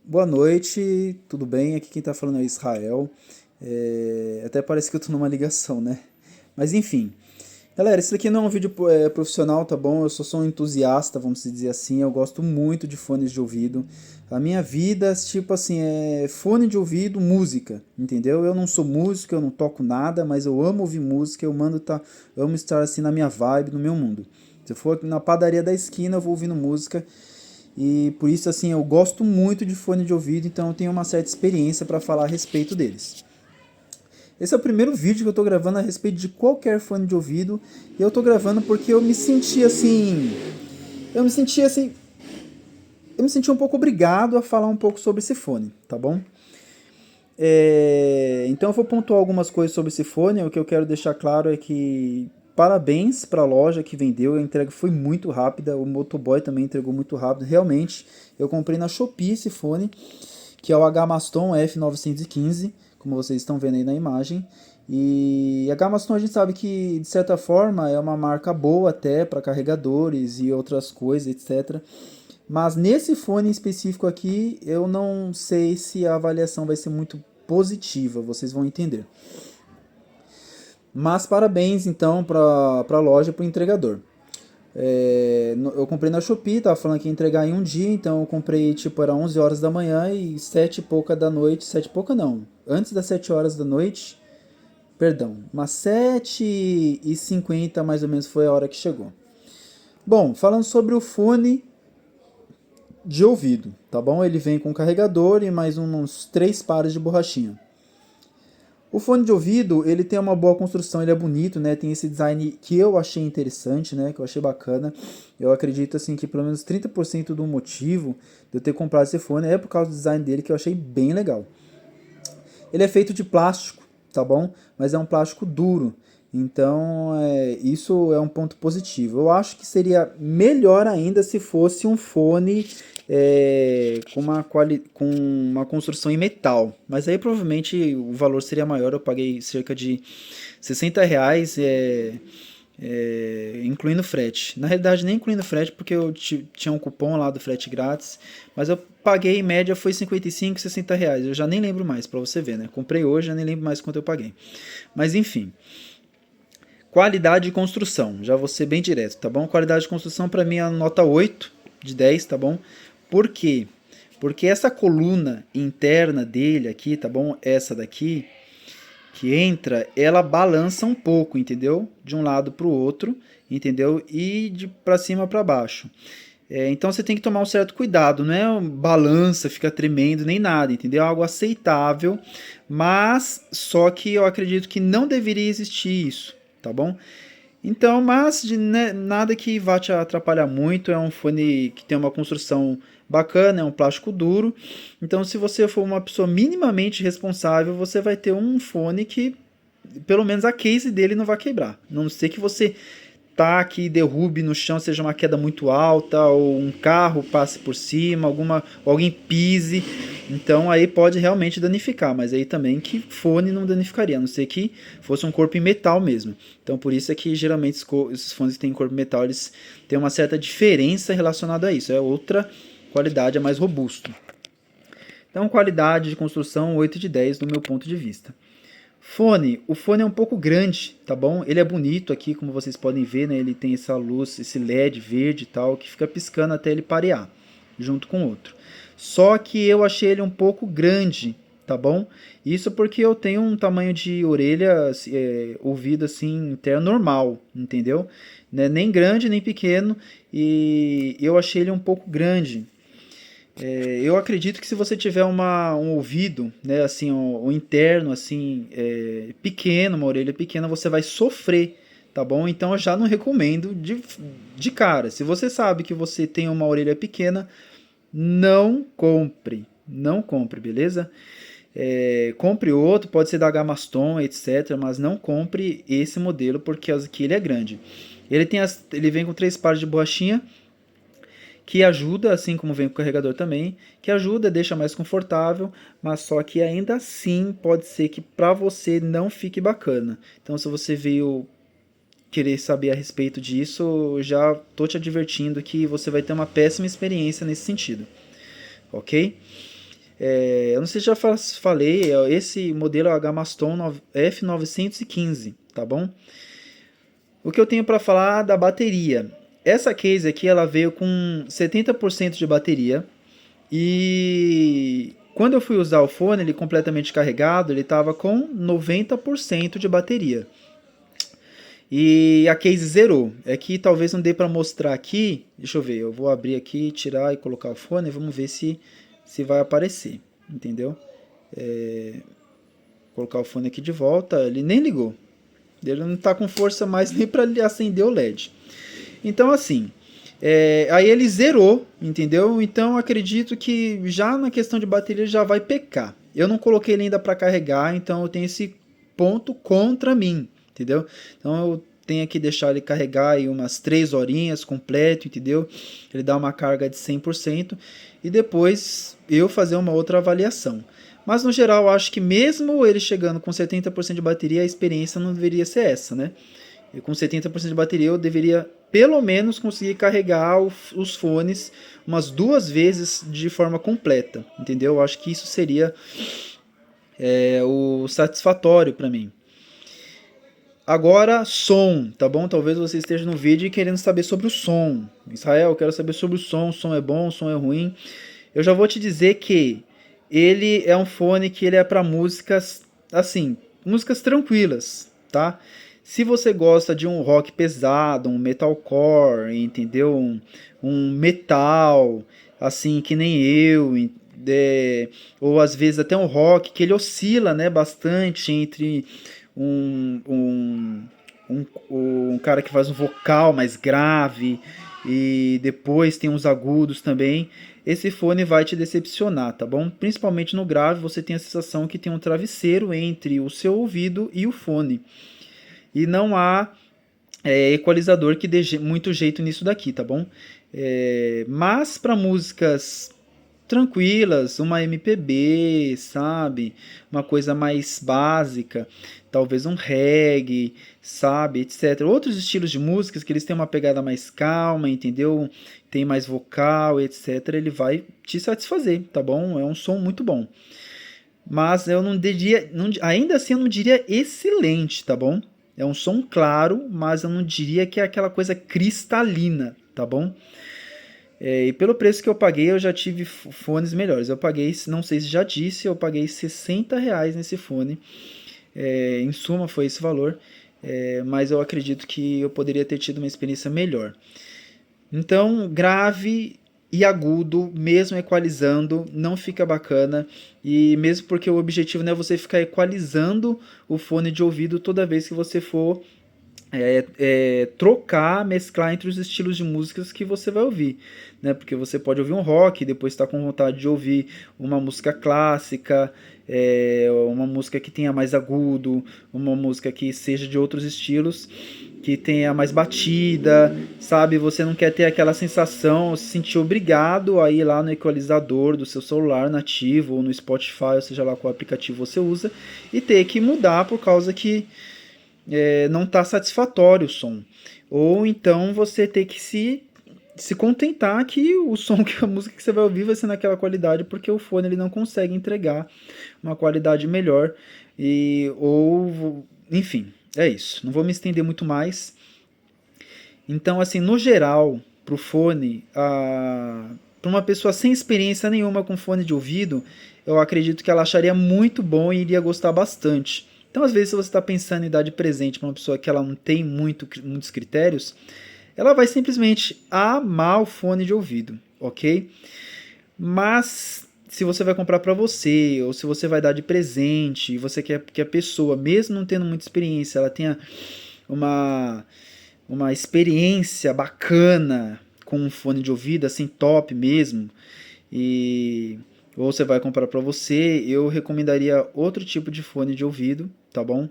Boa noite, tudo bem? Aqui quem tá falando é o Israel. Até parece que eu tô numa ligação, né? Mas enfim. Galera, esse daqui não é um vídeo profissional, tá bom? Eu sou um entusiasta, vamos dizer assim. Eu gosto muito de fones de ouvido. A minha vida, tipo assim, é fone de ouvido, música, entendeu? Eu não sou músico, eu não toco nada, mas eu amo ouvir música, amo estar assim na minha vibe, no meu mundo. Se eu for na padaria da esquina, eu vou ouvindo música. E por isso, assim, eu gosto muito de fone de ouvido, então eu tenho uma certa experiência para falar a respeito deles. Esse é o primeiro vídeo que eu tô gravando a respeito de qualquer fone de ouvido. E eu tô gravando porque eu me senti assim. Eu me senti assim. Eu me senti um pouco obrigado a falar um pouco sobre esse fone, tá bom? Então eu vou pontuar algumas coisas sobre esse fone. O que eu quero deixar claro é que parabéns para a loja que vendeu, a entrega foi muito rápida, o motoboy também entregou muito rápido. Realmente, eu comprei na Shopee esse fone, que é o H-Maston F915, como vocês estão vendo aí na imagem. E a H-Maston a gente sabe que, de certa forma, é uma marca boa até para carregadores e outras coisas, etc. Mas nesse fone em específico aqui, eu não sei se a avaliação vai ser muito positiva, vocês vão entender. Mas parabéns então para a loja, para o entregador. Eu comprei na Shopee, tava falando que ia entregar em um dia, então eu comprei tipo era 11 horas da manhã e 7 e pouca da noite, 7 e pouca não, antes das 7 horas da noite, perdão, umas 7h50 mais ou menos foi a hora que chegou. Bom, falando sobre o fone de ouvido, tá bom? Ele vem com carregador e mais uns 3 pares de borrachinha. O fone de ouvido, ele tem uma boa construção, ele é bonito, né? Tem esse design que eu achei interessante, né? Que eu achei bacana. Eu acredito, assim, que pelo menos 30% do motivo de eu ter comprado esse fone é por causa do design dele, que eu achei bem legal. Ele é feito de plástico, tá bom? Mas é um plástico duro. Então, isso é um ponto positivo. Eu acho que seria melhor ainda se fosse um fone com uma construção em metal. Mas aí provavelmente o valor seria maior. Eu paguei cerca de R$ 60, incluindo frete. Na realidade, nem incluindo frete, porque eu tinha um cupom lá do frete grátis. Mas eu paguei, em média, foi 55, R$ 60. Eu já nem lembro mais, pra você ver, né? Comprei hoje, já nem lembro mais quanto eu paguei. Mas enfim. Qualidade de construção, já vou ser bem direto, tá bom? Qualidade de construção para mim é a nota 8 de 10, tá bom? Por quê? Porque essa coluna interna dele aqui, tá bom? Essa daqui, que entra, ela balança um pouco, entendeu? De um lado para o outro, entendeu? E de para cima para baixo. Então você tem que tomar um certo cuidado, não é balança, fica tremendo nem nada, entendeu? É algo aceitável, mas só que eu acredito que não deveria existir isso, tá bom? Então, mas né, nada que vá te atrapalhar muito, é um fone que tem uma construção bacana, é um plástico duro. Então, se você for uma pessoa minimamente responsável, você vai ter um fone que pelo menos a case dele não vai quebrar. A não ser que você taque e derrube no chão, seja uma queda muito alta, ou um carro passe por cima, alguém pise. Então aí pode realmente danificar, mas aí também que fone não danificaria, a não ser que fosse um corpo em metal mesmo. Então por isso é que geralmente esses fones que têm corpo em metal, eles têm uma certa diferença relacionada a isso. É outra qualidade, é mais robusto. Então qualidade de construção 8 de 10 do meu ponto de vista. Fone, o fone é um pouco grande, tá bom? Ele é bonito aqui, como vocês podem ver, né? Ele tem essa luz, esse LED verde e tal, que fica piscando até ele parear, junto com o outro. Só que eu achei ele um pouco grande, tá bom? Isso porque eu tenho um tamanho de orelha, ouvido assim, interno normal, entendeu? Né? Nem grande, nem pequeno, e eu achei ele um pouco grande. Eu acredito que se você tiver um ouvido, né, assim, um interno, assim, pequeno, uma orelha pequena, você vai sofrer, tá bom? Então eu já não recomendo de cara. Se você sabe que você tem uma orelha pequena, não compre, não compre, beleza? Compre outro, pode ser da Gamaston, etc, mas não compre esse modelo porque aqui ele é grande. Ele vem com 3 pares de borrachinha, que ajuda, assim como vem com o carregador também, que ajuda, deixa mais confortável, mas só que ainda assim pode ser que para você não fique bacana. Então se você veio querer saber a respeito disso, já tô te advertindo que você vai ter uma péssima experiência nesse sentido, ok? Eu não sei se já falei, esse modelo é o H-Maston F915, tá bom? O que eu tenho para falar da bateria? Essa case aqui ela veio com 70% de bateria e quando eu fui usar o fone, ele completamente carregado, ele estava com 90% de bateria. E a case zerou. É que talvez não dê para mostrar aqui. Deixa eu ver, eu vou abrir aqui, tirar e colocar o fone, vamos ver se vai aparecer, entendeu? Colocar o fone aqui de volta, ele nem ligou. Ele não está com força mais nem para acender o LED. Então assim, aí ele zerou, entendeu? Então acredito que já na questão de bateria ele já vai pecar. Eu não coloquei ele ainda para carregar, então eu tenho esse ponto contra mim, entendeu? Então eu tenho que deixar ele carregar aí umas 3 horinhas completo, entendeu? Ele dá uma carga de 100% e depois eu fazer uma outra avaliação. Mas no geral eu acho que mesmo ele chegando com 70% de bateria, a experiência não deveria ser essa, né? E com 70% de bateria eu deveria pelo menos conseguir carregar os fones umas 2 vezes de forma completa, entendeu? Eu acho que isso seria o satisfatório para mim. Agora, som, tá bom? Talvez você esteja no vídeo querendo saber sobre o som. Israel, eu quero saber sobre o som é bom, o som é ruim. Eu já vou te dizer que ele é um fone que ele é para músicas, assim, músicas tranquilas, tá? Se você gosta de um rock pesado, um metalcore, entendeu? Um metal, assim, que nem eu, ou às vezes até um rock, que ele oscila, né, bastante entre um, um, um cara que faz um vocal mais grave e depois tem uns agudos também. Esse fone vai te decepcionar, tá bom? Principalmente no grave, você tem a sensação que tem um travesseiro entre o seu ouvido e o fone. E não há equalizador que dê muito jeito nisso daqui, tá bom? Mas para músicas tranquilas, uma MPB, sabe? Uma coisa mais básica, talvez um reggae, sabe? Etc. Outros estilos de músicas que eles têm uma pegada mais calma, entendeu? Tem mais vocal, etc. Ele vai te satisfazer, tá bom? É um som muito bom. Mas eu não diria, ainda assim eu não diria excelente, tá bom? É um som claro, mas eu não diria que é aquela coisa cristalina, tá bom? E pelo preço que eu paguei, eu já tive fones melhores. Eu paguei, não sei se já disse, eu paguei R$ 60 nesse fone. Em suma, foi esse valor. Mas eu acredito que eu poderia ter tido uma experiência melhor. Então, grave e agudo, mesmo equalizando, não fica bacana. E mesmo porque o objetivo não é você ficar equalizando o fone de ouvido toda vez que você for trocar, mesclar entre os estilos de músicas que você vai ouvir, né? Porque você pode ouvir um rock, depois está com vontade de ouvir uma música clássica, uma música que tenha mais agudo, uma música que seja de outros estilos, que tenha mais batida, sabe? Você não quer ter aquela sensação, se sentir obrigado a ir lá no equalizador do seu celular nativo ou no Spotify, ou seja lá qual aplicativo você usa, e ter que mudar por causa que não está satisfatório o som. Ou então você ter que se contentar que o som, que a música que você vai ouvir vai ser naquela qualidade, porque o fone ele não consegue entregar uma qualidade melhor. Enfim, é isso. Não vou me estender muito mais. Então, assim, no geral, para o fone, para uma pessoa sem experiência nenhuma com fone de ouvido, eu acredito que ela acharia muito bom e iria gostar bastante. Então, às vezes, se você está pensando em dar de presente para uma pessoa que ela não tem muitos critérios, ela vai simplesmente amar o fone de ouvido, ok? Mas se você vai comprar para você, ou se você vai dar de presente, e você quer que a pessoa, mesmo não tendo muita experiência, ela tenha uma experiência bacana com um fone de ouvido, assim, top mesmo, ou você vai comprar para você, eu recomendaria outro tipo de fone de ouvido, tá bom?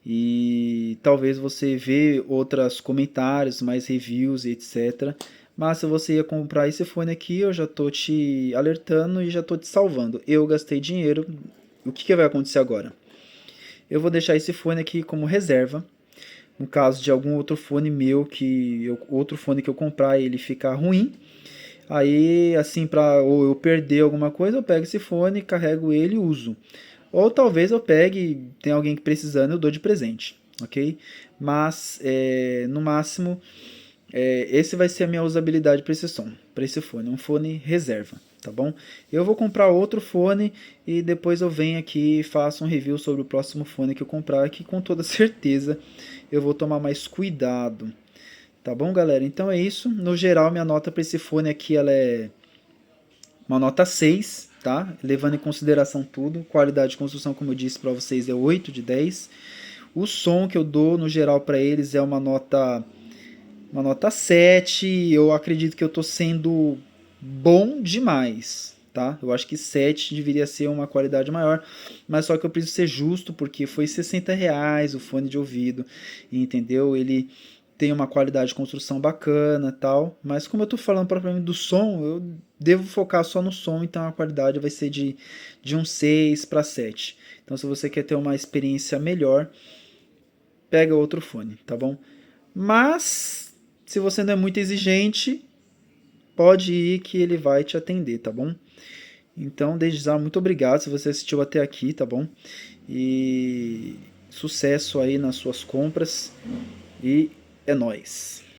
E talvez você vê outros comentários, mais reviews, etc. Mas se você ia comprar esse fone aqui, eu já tô te alertando e já tô te salvando. Eu gastei dinheiro, o que vai acontecer agora? Eu vou deixar esse fone aqui como reserva. No caso de algum outro fone meu, outro fone que eu comprar ele ficar ruim, Aí, assim, para ou eu perder alguma coisa, eu pego esse fone, carrego ele e uso. Ou talvez eu pegue, tem alguém que precisando, eu dou de presente, ok? Mas, no máximo, esse vai ser a minha usabilidade para esse som, para esse fone, um fone reserva, tá bom? Eu vou comprar outro fone e depois eu venho aqui e faço um review sobre o próximo fone que eu comprar, que com toda certeza eu vou tomar mais cuidado, tá bom, galera? Então é isso. No geral, minha nota para esse fone aqui ela é uma nota 6, tá? Levando em consideração tudo. Qualidade de construção, como eu disse para vocês, é 8 de 10. O som que eu dou no geral para eles é uma nota 7. Eu acredito que eu tô sendo bom demais, tá? Eu acho que 7 deveria ser uma qualidade maior, mas só que eu preciso ser justo porque foi R$ 60 o fone de ouvido, entendeu? Ele tem uma qualidade de construção bacana, tal, mas como eu tô falando propriamente do som, eu devo focar só no som, então a qualidade vai ser de um 6 para 7. Então se você quer ter uma experiência melhor, pega outro fone, tá bom? Mas se você não é muito exigente, pode ir que ele vai te atender, tá bom? Então, desde já, muito obrigado se você assistiu até aqui, tá bom? E sucesso aí nas suas compras e é nóis!